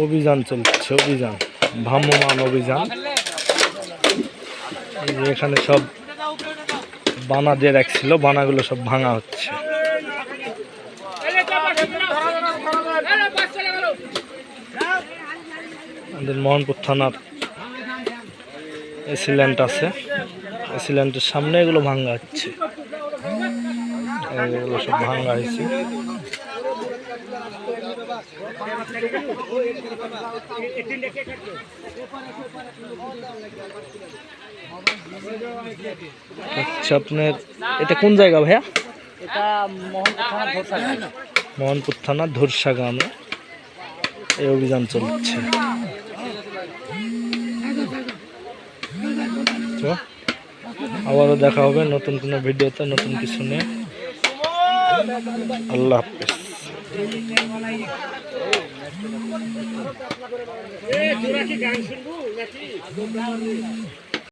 অভিযান চলছে, অভিযান, ভ্রাম্যমাণ অভিযান। এখানে সব বানা দিয়ে রাখছিল, বানাগুলো সব ভাঙা হচ্ছে। আমাদের মোহনপুর থানার এসিল্যান্ড আছে, এসিল্যান্ডের সামনে এগুলো ভাঙা হচ্ছে, এগুলো সব ভাঙা হয়েছে। আচ্ছা, আপনার এটা কোন জায়গা ভাইয়া? এটা মোহনপুর থানা ধরসা গ্রামে এই অভিযান চলছে। তো আবারও দেখা হবে নতুন কোনো ভিডিওতে, নতুন কিছু নিয়ে। আল্লাহ হাফেজ।